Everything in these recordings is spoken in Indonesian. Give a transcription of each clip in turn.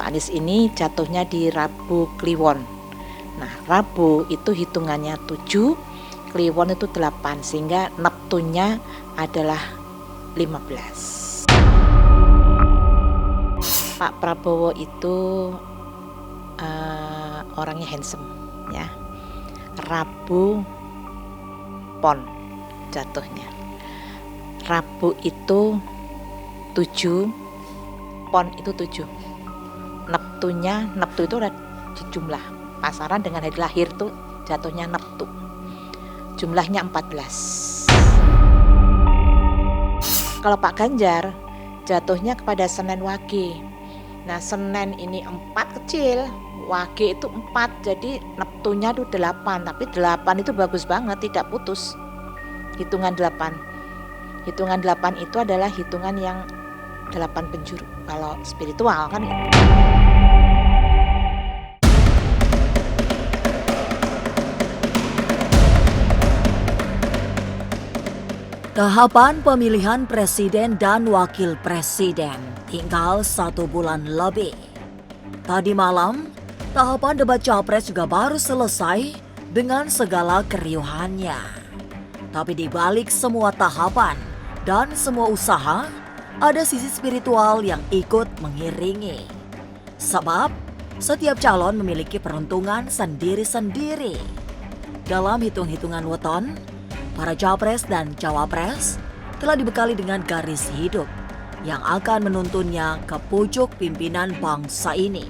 Pak Anies ini jatuhnya di Rabu Kliwon. Nah, Rabu itu hitungannya 7, Kliwon itu 8, sehingga Neptunnya adalah 15. Pak Prabowo itu orangnya handsome ya. Rabu Pon jatuhnya. Rabu itu 7, Pon itu 7. Neptu itu ada di jumlah pasaran dengan hari lahir tuh jatuhnya Neptu. Jumlahnya 14. Kalau Pak Ganjar jatuhnya kepada Senen Wage. Nah, Senen ini 4 kecil, Wage itu 4, jadi Neptunya itu 8, tapi 8 itu bagus banget, tidak putus. Hitungan 8. Hitungan 8 itu adalah hitungan yang 8 penjuru kalau spiritual kan. Tahapan pemilihan presiden dan wakil presiden tinggal 1 bulan lebih. Tadi malam, tahapan debat capres juga baru selesai dengan segala keriuhannya. Tapi di balik semua tahapan dan semua usaha, ada sisi spiritual yang ikut mengiringi. Sebab, setiap calon memiliki peruntungan sendiri-sendiri. Dalam hitung-hitungan weton, para capres dan cawapres telah dibekali dengan garis hidup yang akan menuntunnya ke pucuk pimpinan bangsa ini.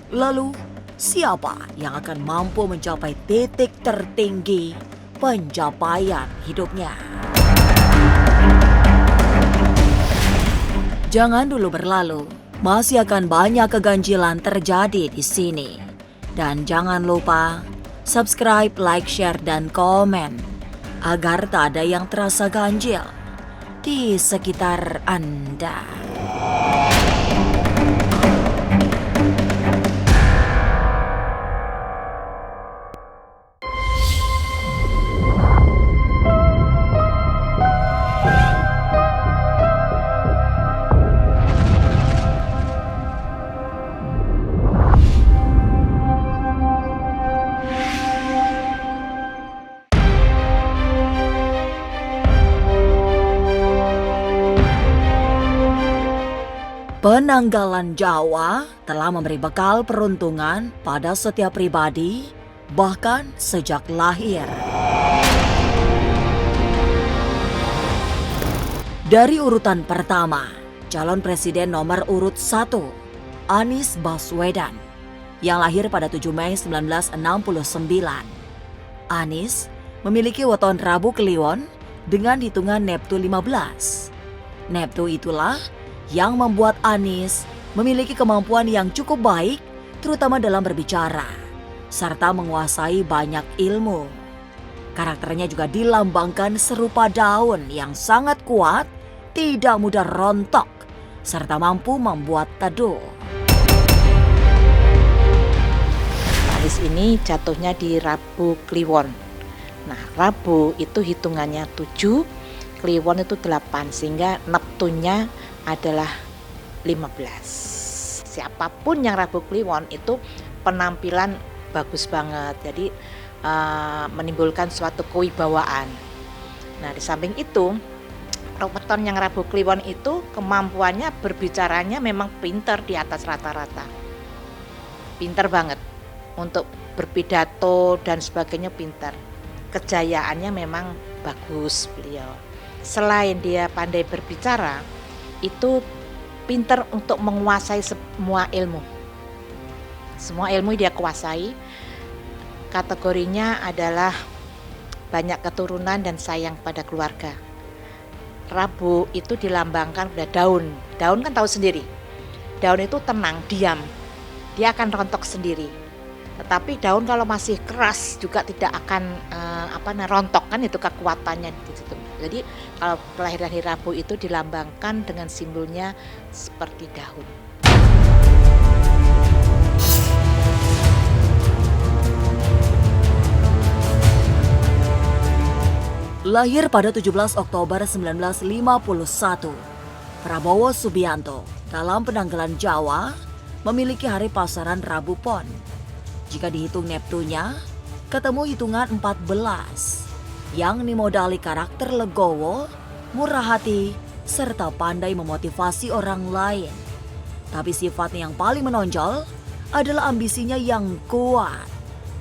Lalu, siapa yang akan mampu mencapai titik tertinggi pencapaian hidupnya? Jangan dulu berlalu, masih akan banyak keganjilan terjadi di sini. Dan jangan lupa subscribe, like, share, dan komen agar tak ada yang terasa ganjil di sekitar Anda. Penanggalan Jawa telah memberi bekal peruntungan pada setiap pribadi, bahkan sejak lahir. Dari urutan pertama, calon presiden nomor urut 1, Anies Baswedan, yang lahir pada 7 Mei 1969. Anies memiliki weton Rabu Kliwon dengan hitungan Neptu 15. Neptu itulah yang membuat Anies memiliki kemampuan yang cukup baik, terutama dalam berbicara, serta menguasai banyak ilmu. Karakternya juga dilambangkan serupa daun yang sangat kuat, tidak mudah rontok, serta mampu membuat teduh. Anies ini jatuhnya di Rabu Kliwon. Nah, Rabu itu hitungannya 7, Kliwon itu 8, sehingga Neptunnya adalah 15. Siapapun yang Rabu Kliwon itu penampilan bagus banget, jadi menimbulkan suatu kewibawaan. Nah, di samping itu, weton yang Rabu Kliwon itu kemampuannya berbicaranya memang pinter, di atas rata-rata, pinter banget untuk berpidato dan sebagainya, pinter. Kejayaannya memang bagus beliau. Selain dia pandai berbicara, itu pinter untuk menguasai semua ilmu. Semua ilmu dia kuasai. Kategorinya adalah banyak keturunan dan sayang pada keluarga. Rabu itu dilambangkan pada daun. Daun kan tahu sendiri. Daun itu tenang, diam. Dia akan rontok sendiri. Tetapi daun kalau masih keras juga tidak akan rontok, kan itu kekuatannya di situ. Jadi kalau kelahiran hari Rabu itu dilambangkan dengan simbolnya seperti daun. Lahir pada 17 Oktober 1951, Prabowo Subianto dalam penanggalan Jawa memiliki hari pasaran Rabu Pon. Jika dihitung Neptunya, ketemu hitungan 14 yang dimodali karakter legowo, murah hati, serta pandai memotivasi orang lain. Tapi sifatnya yang paling menonjol adalah ambisinya yang kuat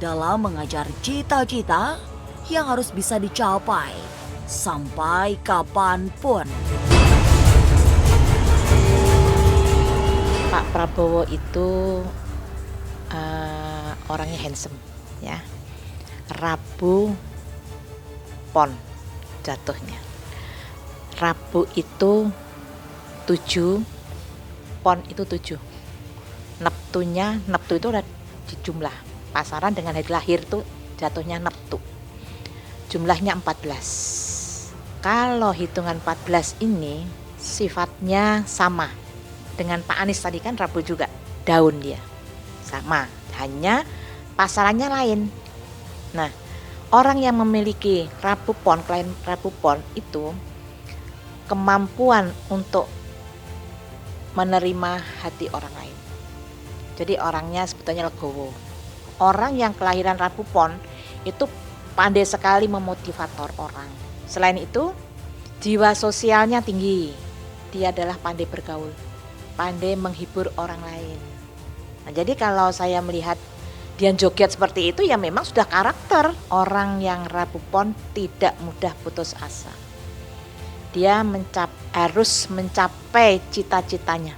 dalam mengajar cita-cita yang harus bisa dicapai sampai kapanpun. Pak Prabowo itu orangnya handsome ya. Rabu Pon jatuhnya. Rabu itu 7, Pon itu 7. Neptu itu udah di jumlah pasaran dengan hari lahir tuh jatuhnya Neptu. Jumlahnya 14. Kalau hitungan 14 ini sifatnya sama dengan Pak Anies tadi kan Rabu juga daun dia. Sama, hanya pasarannya lain. Nah, orang yang memiliki Rabu Pon, klien Rabu Pon itu kemampuan untuk menerima hati orang lain. Jadi orangnya sebetulnya legowo. Orang yang kelahiran Rabu Pon itu pandai sekali memotivator orang. Selain itu, jiwa sosialnya tinggi. Dia adalah pandai bergaul, pandai menghibur orang lain. Nah, jadi kalau saya melihat dia joget seperti itu ya memang sudah karakter orang yang Rabu Pon tidak mudah putus asa. Dia harus mencapai cita-citanya.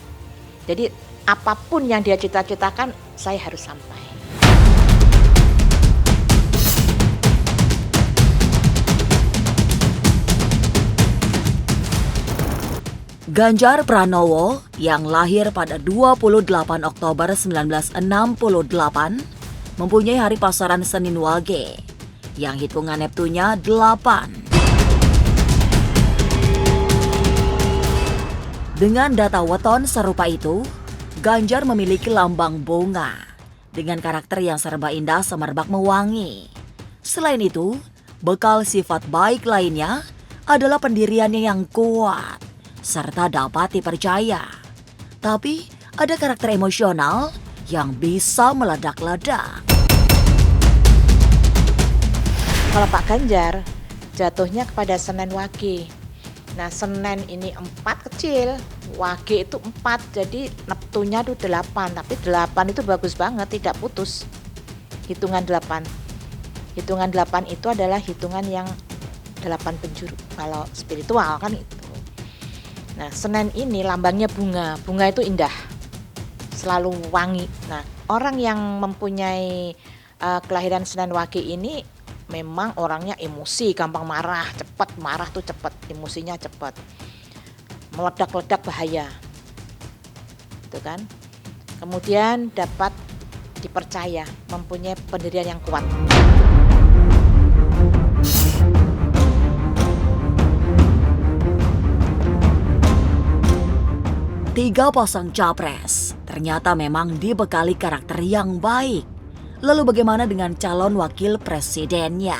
Jadi apapun yang dia cita-citakan saya harus sampai. Ganjar Pranowo yang lahir pada 28 Oktober 1968 mempunyai hari pasaran Senin Wage yang hitungan Neptunya 8. Dengan data weton serupa itu, Ganjar memiliki lambang bunga dengan karakter yang serba indah semerbak mewangi. Selain itu, bekal sifat baik lainnya adalah pendiriannya yang kuat serta dapat dipercaya. Tapi ada karakter emosional yang bisa meledak-ledak. Kalau Pak Ganjar jatuhnya kepada Senen Wage. Nah, Senen ini 4 kecil, Wage itu 4, jadi Neptunya itu 8, tapi 8 itu bagus banget, tidak putus. Hitungan 8. Hitungan 8 itu adalah hitungan yang 8 penjuru. Kalau spiritual kan itu. Nah, Senen ini lambangnya bunga. Bunga itu indah, selalu wangi. Nah, orang yang mempunyai kelahiran Senen Wage ini memang orangnya emosi, gampang marah, cepat marah tuh cepat, emosinya cepat, meledak-ledak bahaya, itu kan. Kemudian dapat dipercaya, mempunyai pendirian yang kuat. Tiga pasang capres ternyata memang dibekali karakter yang baik. Lalu bagaimana dengan calon wakil presidennya?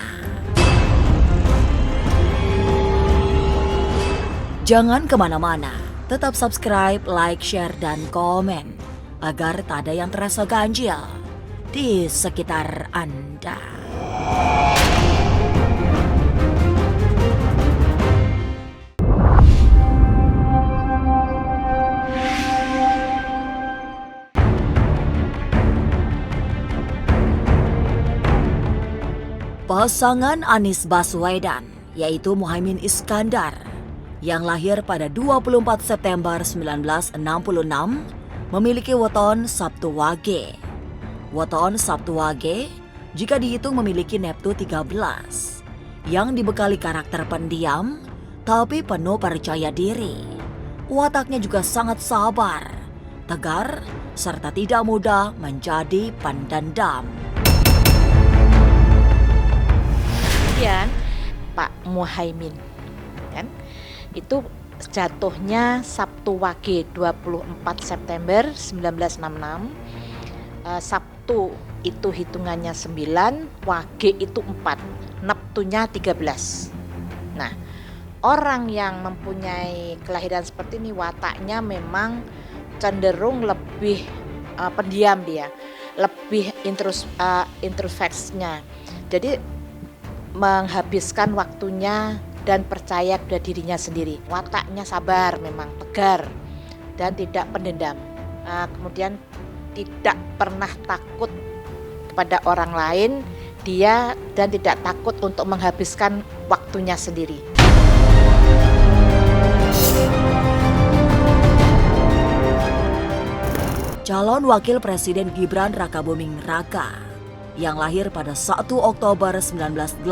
Jangan kemana-mana, tetap subscribe, like, share, dan komen agar tak ada yang terasa ganjil di sekitar Anda. Pasangan Anies Baswedan, yaitu Muhaimin Iskandar, yang lahir pada 24 September 1966, memiliki weton Sabtu Wage. Weton Sabtu Wage, jika dihitung memiliki Neptu 13, yang dibekali karakter pendiam, tapi penuh percaya diri. Wataknya juga sangat sabar, tegar, serta tidak mudah menjadi pendendam. Kemudian Pak Muhaimin kan itu jatuhnya Sabtu Wage 24 September 1966. Sabtu itu hitungannya 9, Wage itu 4, Neptunya 13. Nah, orang yang mempunyai kelahiran seperti ini wataknya memang cenderung lebih pendiam dia, lebih introspeksinya. Jadi menghabiskan waktunya dan percaya pada dirinya sendiri. Wataknya sabar, memang tegar dan tidak pendendam. Kemudian tidak pernah takut kepada orang lain, dia dan tidak takut untuk menghabiskan waktunya sendiri. Calon Wakil Presiden Gibran Rakabuming Raka yang lahir pada 1 Oktober 1987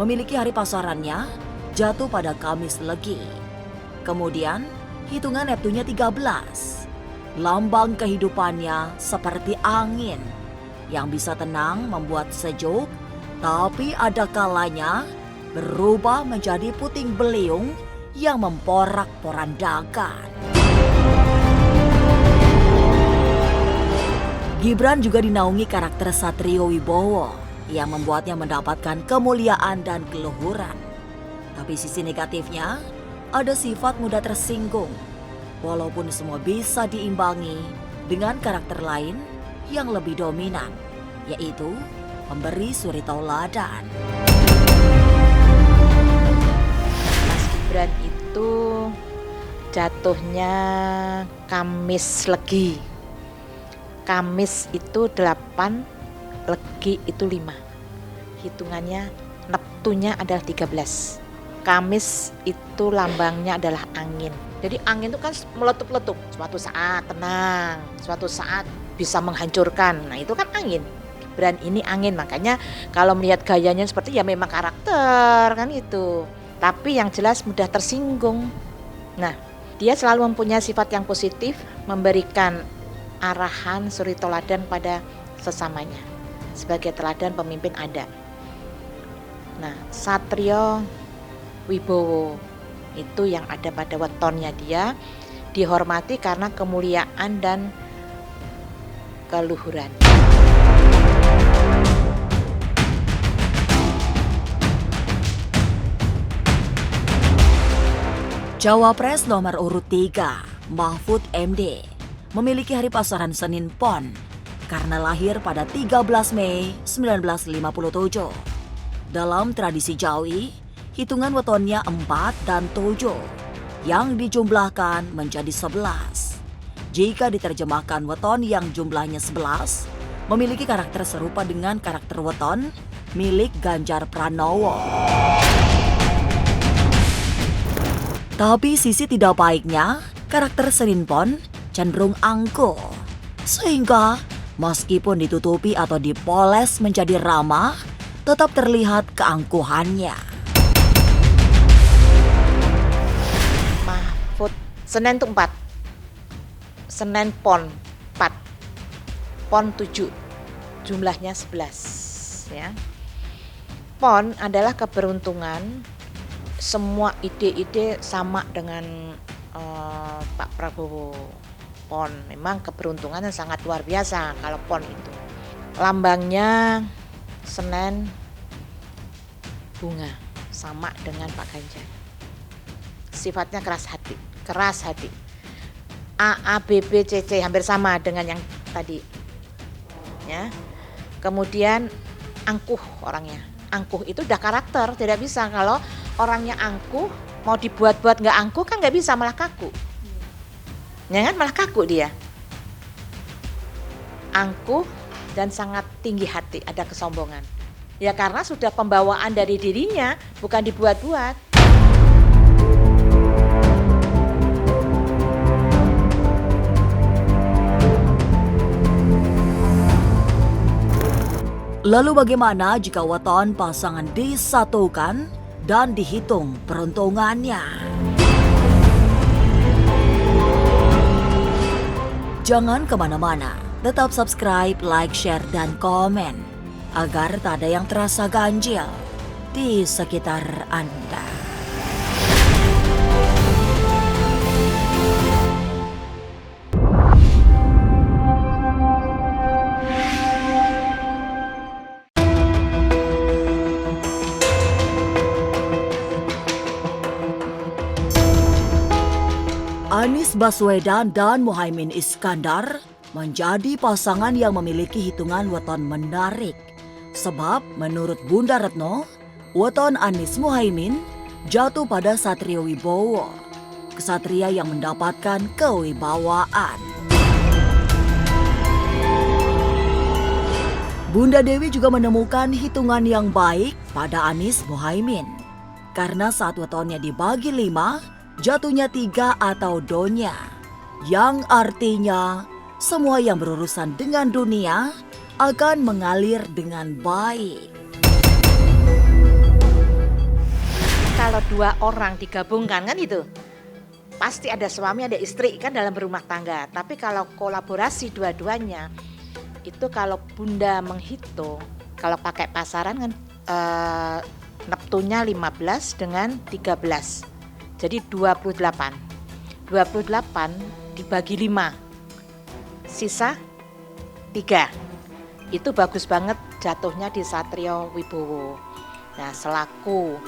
memiliki hari pasarannya jatuh pada Kamis Legi. Kemudian hitungan Neptunya 13. Lambang kehidupannya seperti angin yang bisa tenang membuat sejuk, tapi ada kalanya berubah menjadi puting beliung yang memporak-porandakan. Gibran juga dinaungi karakter Satrio Wibowo yang membuatnya mendapatkan kemuliaan dan keluhuran. Tapi sisi negatifnya, ada sifat mudah tersinggung. Walaupun semua bisa diimbangi dengan karakter lain yang lebih dominan, yaitu memberi suri tauladan. Mas Gibran itu jatuhnya Kamis Legi. Kamis itu 8, Legi itu 5. Hitungannya Neptunya adalah 13. Kamis itu lambangnya adalah angin. Jadi angin itu kan meletup-letup. Suatu saat tenang, suatu saat bisa menghancurkan. Nah itu kan angin. Gibran ini angin, makanya kalau melihat gayanya seperti ya memang karakter kan itu. Tapi yang jelas mudah tersinggung. Nah, dia selalu mempunyai sifat yang positif, memberikan arahan suri teladan pada sesamanya. Sebagai teladan pemimpin ada. Nah, Satrio Wibowo itu yang ada pada wetonnya dia dihormati karena kemuliaan dan keluhuran. Cawapres nomor urut 3, Mahfud MD, memiliki hari pasaran Senin Pon karena lahir pada 13 Mei 1957. Dalam tradisi Jawi, hitungan wetonnya 4 dan 7 yang dijumlahkan menjadi 11. Jika diterjemahkan weton yang jumlahnya 11, memiliki karakter serupa dengan karakter weton milik Ganjar Pranowo. Tapi sisi tidak baiknya, karakter Senin Pon cenderung angkuh, sehingga meskipun ditutupi atau dipoles menjadi ramah, tetap terlihat keangkuhannya. Mahfud, Senin itu 4, Senin Pon 4, Pon 7, jumlahnya 11 ya. Pon adalah keberuntungan, semua ide-ide sama dengan Pak Prabowo. Pon memang keberuntungan yang sangat luar biasa kalau pon itu. Lambangnya Senen, bunga, sama dengan Pak Ganjar. Sifatnya keras hati. A, B, B, C, C hampir sama dengan yang tadi. Ya. Kemudian angkuh orangnya. Angkuh itu udah karakter, tidak bisa kalau orangnya angkuh mau dibuat-buat nggak angkuh kan nggak bisa, malah kaku. Ya kan, malah kaku dia. Angkuh dan sangat tinggi hati, ada kesombongan. Ya karena sudah pembawaan dari dirinya, bukan dibuat-buat. Lalu bagaimana jika weton pasangan disatukan dan dihitung peruntungannya? Jangan kemana-mana, tetap subscribe, like, share, dan komen agar tak ada yang terasa ganjil di sekitar Anda. Anies Baswedan dan Muhaimin Iskandar menjadi pasangan yang memiliki hitungan weton menarik. Sebab menurut Bunda Retno, weton Anies Muhaimin jatuh pada Satrio Wibowo, kesatria yang mendapatkan kewibawaan. Bunda Dewi juga menemukan hitungan yang baik pada Anies Muhaimin. Karena saat wetonnya dibagi 5, jatuhnya 3 atau donya. Yang artinya semua yang berurusan dengan dunia akan mengalir dengan baik. Kalau 2 orang digabungkan kan itu, pasti ada suami ada istri kan dalam berumah tangga. Tapi kalau kolaborasi dua-duanya, itu kalau Bunda menghitung, kalau pakai pasaran kan Neptunnya 15 dengan 13. Jadi 28. 28 dibagi 5. Sisa 3. Itu bagus banget jatuhnya di Satrio Wibowo. Nah, selaku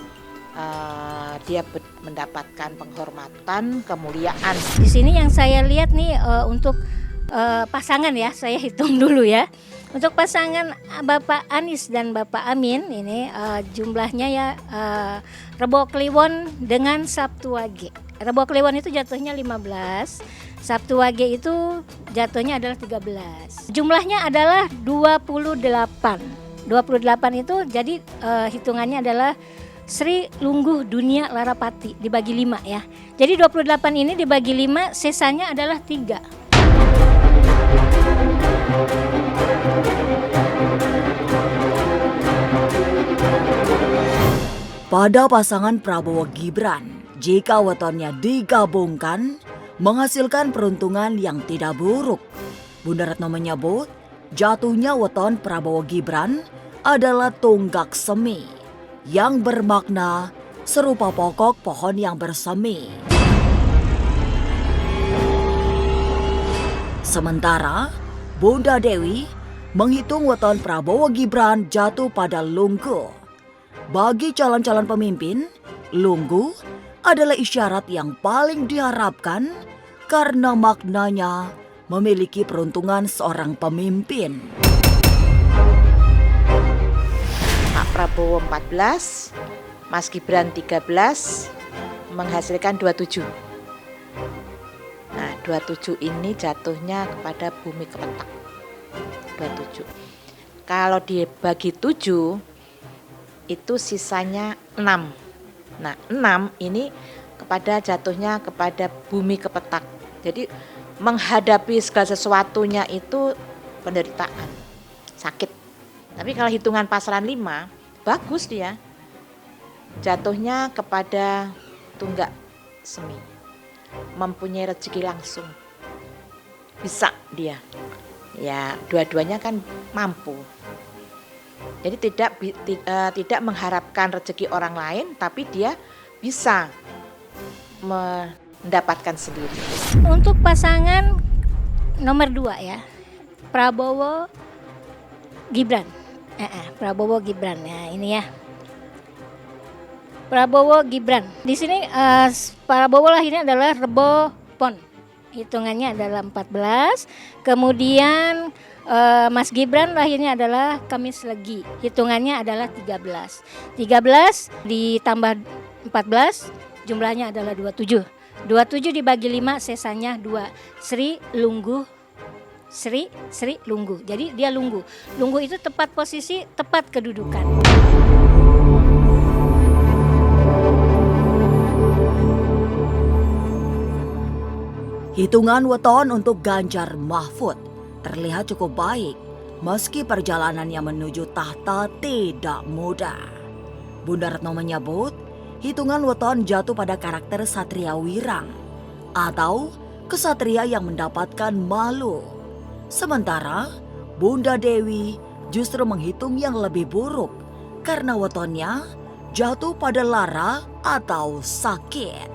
dia mendapatkan penghormatan, kemuliaan. Di sini yang saya lihat nih untuk pasangan ya, saya hitung dulu ya. Untuk pasangan Bapak Anies dan Bapak Amin ini jumlahnya ya Rebo Kliwon dengan Sabtu Wage. Rebo Kliwon itu jatuhnya 15, Sabtu Wage itu jatuhnya adalah 13. Jumlahnya adalah 28. 28 itu jadi hitungannya adalah Sri Lungguh Dunia Larapati dibagi 5 ya. Jadi 28 ini dibagi 5, sisanya adalah 3. Pada pasangan Prabowo Gibran, jika wetonnya digabungkan, menghasilkan peruntungan yang tidak buruk. Bunda Retno menyebut, jatuhnya weton Prabowo Gibran adalah tunggak semi, yang bermakna serupa pokok pohon yang bersemi. Sementara, Bunda Dewi menghitung weton Prabowo Gibran jatuh pada Lungguh. Bagi calon-calon pemimpin, Lungguh adalah isyarat yang paling diharapkan karena maknanya memiliki peruntungan seorang pemimpin. Pak Prabowo 14, Mas Gibran 13, menghasilkan 27. Nah, 27 ini jatuhnya kepada bumi kepetak. 27. Kalau dibagi 7, itu sisanya 6. Nah, 6 ini jatuhnya kepada bumi kepetak. Jadi menghadapi segala sesuatunya itu penderitaan, sakit. Tapi kalau hitungan pasaran 5, bagus dia. Jatuhnya kepada tunggak semi. Mempunyai rezeki langsung. Bisa dia. Ya, dua-duanya kan mampu. Jadi tidak mengharapkan rezeki orang lain, tapi dia bisa mendapatkan sendiri. Untuk pasangan nomor 2 ya, Prabowo Gibran. Prabowo Gibran ya, ini ya. Prabowo Gibran. Di sini Prabowo lahirnya adalah Rebo Pon. Hitungannya adalah 14. Kemudian Mas Gibran lahirnya adalah Kamis Legi. Hitungannya adalah 13. 13 ditambah 14 jumlahnya adalah 27. 27 dibagi 5 sisanya 2. Sri Lungguh. Sri Lungguh. Jadi dia Lungguh. Lungguh itu tepat posisi, tepat kedudukan. Hitungan weton untuk Ganjar Mahfud terlihat cukup baik, meski perjalanannya menuju tahta tidak mudah. Bunda Retno menyebut, hitungan weton jatuh pada karakter Satria Wirang, atau kesatria yang mendapatkan malu. Sementara, Bunda Dewi justru menghitung yang lebih buruk, karena wetonnya jatuh pada lara atau sakit.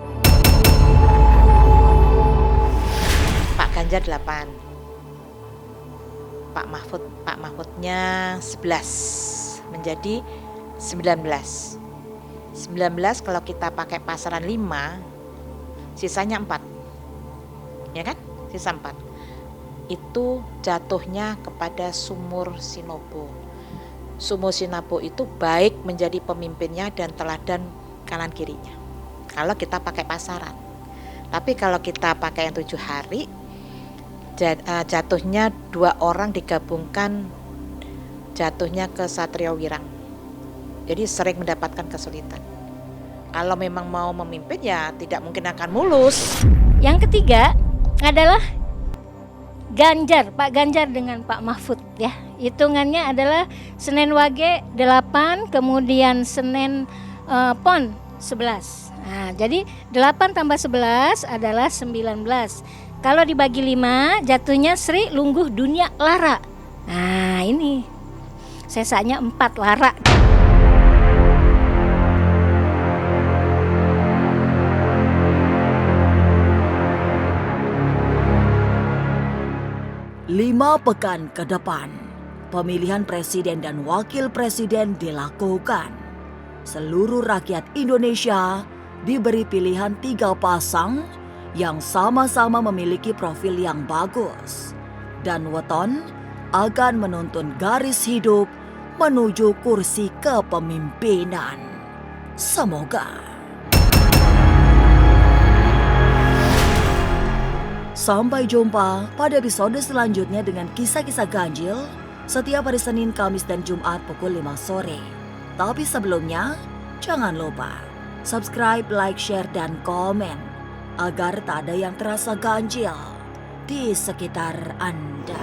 Pak Ganjar 8. Pak Mahfudnya 11 menjadi 19. 19 kalau kita pakai pasaran 5 sisanya 4. ya kan? Sisa 4. Itu jatuhnya kepada Sumur Sinobo. Sumur Sinobo itu baik menjadi pemimpinnya dan teladan kanan kirinya. Kalau kita pakai pasaran. Tapi kalau kita pakai yang 7 hari, jatuhnya 2 orang digabungkan, jatuhnya ke Satrio Wirang. Jadi sering mendapatkan kesulitan. Kalau memang mau memimpin ya tidak mungkin akan mulus. Yang ketiga adalah Ganjar, Pak Ganjar dengan Pak Mahfud ya. Hitungannya adalah Senin Wage 8, kemudian Senin Pon 11. Nah, jadi 8 tambah 11 adalah 19. Kalau dibagi 5 jatuhnya Sri Lungguh Dunia Lara. Nah, ini sesanya 4 Lara. Lima pekan ke depan, pemilihan presiden dan wakil presiden dilakukan. Seluruh rakyat Indonesia diberi pilihan 3 pasang yang sama-sama memiliki profil yang bagus. Dan weton akan menuntun garis hidup menuju kursi kepemimpinan. Semoga. Sampai jumpa pada episode selanjutnya dengan kisah-kisah ganjil setiap hari Senin, Kamis, dan Jumat pukul 5 sore. Tapi sebelumnya, jangan lupa subscribe, like, share, dan komen agar tak ada yang terasa ganjil di sekitar Anda.